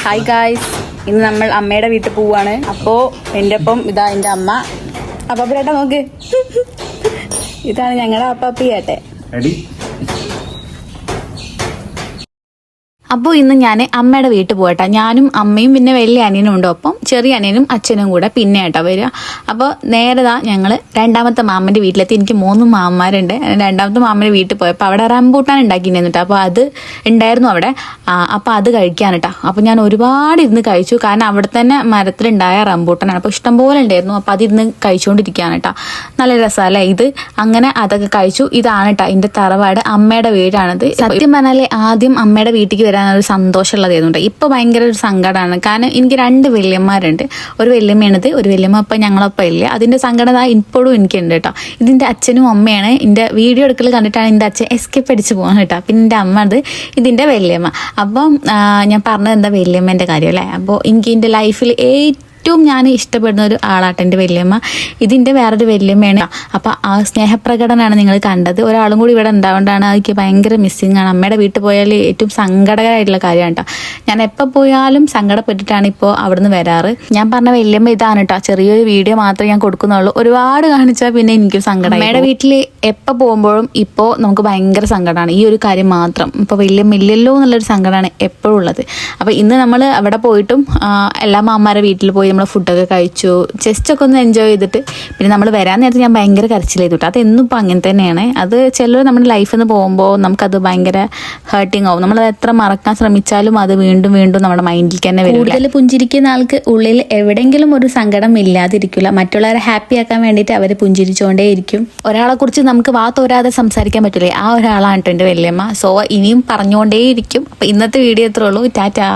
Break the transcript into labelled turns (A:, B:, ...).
A: Hi guys, ഇന്ന് നമ്മൾ അമ്മയുടെ വീട്ടിൽ പോവാണ്. അപ്പോൾ എൻ്റെ ഒപ്പം ഇതാ എൻ്റെ അമ്മ. അപ്പാപ്പിയേട്ടാ നോക്ക്, ഇതാണ് ഞങ്ങളുടെ അപ്പാപ്പിയേട്ടെ. അപ്പോൾ ഇന്ന് ഞാൻ അമ്മയുടെ വീട്ടിൽ പോകട്ടെ. ഞാനും അമ്മയും പിന്നെ വലിയ അനിയനും ഉണ്ട്, ഒപ്പം ചെറിയ അനിയനും അച്ഛനും കൂടെ പിന്നെ ആയിട്ടാ വരിക. അപ്പോൾ നേരതാ ഞങ്ങൾ രണ്ടാമത്തെ മാമൻ്റെ വീട്ടിലെത്തി. എനിക്ക് 3 മാമന്മാരുണ്ട്. രണ്ടാമത്തെ മാമൻ്റെ വീട്ടിൽ പോയപ്പോൾ അവിടെ റംബൂട്ടാൻ ഉണ്ടാക്കിയിരുന്നു കേട്ടോ. അപ്പോൾ അത് ഉണ്ടായിരുന്നു അവിടെ. അപ്പോൾ അത് കഴിക്കാൻ കേട്ടോ. അപ്പോൾ ഞാൻ ഒരുപാട് ഇരുന്ന് കഴിച്ചു, കാരണം അവിടെ തന്നെ മരത്തിലുണ്ടായ റംബൂട്ടാനാണ്. അപ്പോൾ ഇഷ്ടംപോലെ ഉണ്ടായിരുന്നു. അപ്പോൾ അതിരുന്ന് കഴിച്ചുകൊണ്ടിരിക്കുകയാണ് കേട്ടോ. നല്ല രസമല്ലേ ഇത്. അങ്ങനെ അതൊക്കെ കഴിച്ചു. ഇതാണ് കേട്ടോ എൻ്റെ തറവാട്, അമ്മയുടെ വീടാണിത്. സത്യം പറഞ്ഞാൽ ആദ്യം അമ്മയുടെ വീട്ടിലേക്ക് ഒരു സന്തോഷമുള്ളതായിരുന്നു. ഇപ്പൊ ഭയങ്കര ഒരു സങ്കടമാണ്, കാരണം എനിക്ക് 2 വല്യമ്മമാരുണ്ട്. ഒരു വല്യമ്മയാണിത്, ഒരു വല്യമ്മ ഇപ്പം ഞങ്ങളൊപ്പം ഇല്ല. അതിന്റെ സങ്കടത ഇപ്പോഴും എനിക്കുണ്ട് കേട്ടോ. ഇതിന്റെ അച്ഛനും അമ്മയാണ്. എൻ്റെ വീഡിയോ എടുക്കൽ കണ്ടിട്ടാണ് എൻ്റെ അച്ഛൻ എസ്കേപ്പ് അടിച്ച് പോകാൻ കേട്ടോ. പിന്നെ എൻ്റെ അമ്മ അത് ഇതിന്റെ വല്യമ്മ. അപ്പം ഞാൻ പറഞ്ഞത് എന്താ വല്യമ്മേൻ്റെ കാര്യം അല്ലേ. അപ്പോൾ എനിക്ക് എൻ്റെ ലൈഫിൽ ഏറ്റവും ഞാൻ ഇഷ്ടപ്പെടുന്ന ഒരു ആളാട്ടെ എൻ്റെ വല്യമ്മ. ഇതിൻ്റെ വേറൊരു വല്യമ്മയാണ്. അപ്പോൾ ആ സ്നേഹപ്രകടനമാണ് നിങ്ങൾ കണ്ടത്. ഒരാളും കൂടി ഇവിടെ ഉണ്ടാവേണ്ടതാണ്. എനിക്ക് ഭയങ്കര മിസ്സിങ് ആണ്. അമ്മയുടെ വീട്ടിൽ പോയാൽ ഏറ്റവും സങ്കടകരമായിട്ടുള്ള കാര്യമാണ് കേട്ടോ. ഞാൻ എപ്പോൾ പോയാലും സങ്കടപ്പെട്ടിട്ടാണ് ഇപ്പോൾ അവിടുന്ന് വരാറ്. ഞാൻ പറഞ്ഞ വല്യമ്മ ഇതാണ് കേട്ടോ. ചെറിയൊരു വീഡിയോ മാത്രമേ ഞാൻ കൊടുക്കുന്നുള്ളൂ. ഒരുപാട് കാണിച്ചാൽ പിന്നെ എനിക്കും സങ്കടം. അമ്മയുടെ വീട്ടിൽ എപ്പോൾ പോകുമ്പോഴും ഇപ്പോൾ നമുക്ക് ഭയങ്കര സങ്കടമാണ് ഈ ഒരു കാര്യം മാത്രം. ഇപ്പോൾ വല്യമ്മ ഇല്ലല്ലോ എന്നുള്ളൊരു സങ്കടമാണ് എപ്പോഴും ഉള്ളത്. അപ്പോൾ ഇന്ന് നമ്മൾ അവിടെ പോയിട്ടും എല്ലാ മാമാരുടെ വീട്ടിൽ പോയി നമ്മൾ ഫുഡൊക്കെ കഴിച്ചു, ജസ്റ്റൊക്കെ ഒന്ന് എൻജോയ് ചെയ്തിട്ട് പിന്നെ നമ്മൾ വരാൻ നേരത്തെ ഞാൻ ഭയങ്കര കരച്ചിൽ ചെയ്തു കേട്ടോ. അതെന്നും ഇപ്പോൾ അങ്ങനെ തന്നെയാണ്. അത് ചിലർ നമ്മുടെ ലൈഫിൽ നിന്ന് പോകുമ്പോൾ നമുക്കത് ഭയങ്കര ഹേർട്ടിങ് ആവും. നമ്മളത് എത്ര മറക്കാൻ ശ്രമിച്ചാലും അത് വീണ്ടും വീണ്ടും നമ്മുടെ മൈൻഡിൽ തന്നെ വരും. കൂടുതൽ പുഞ്ചിരിക്കുന്ന ആൾക്ക് ഉള്ളിൽ എവിടെയെങ്കിലും ഒരു സങ്കടം ഇല്ലാതിരിക്കില്ല. മറ്റുള്ളവരെ ഹാപ്പി ആക്കാൻ വേണ്ടിയിട്ട് അവർ പുഞ്ചിരിച്ചുകൊണ്ടേയിരിക്കും. ഒരാളെ കുറിച്ച് നമുക്ക് തോരാതെ സംസാരിക്കാൻ പറ്റില്ലേ, ആ ഒരാളാണ് കേട്ടോ എൻ്റെ വല്യമ്മ. സോ ഇനിയും പറഞ്ഞുകൊണ്ടേയിരിക്കും. അപ്പോൾ ഇന്നത്തെ വീഡിയോ എത്രയുള്ളൂ. ടാറ്റാ.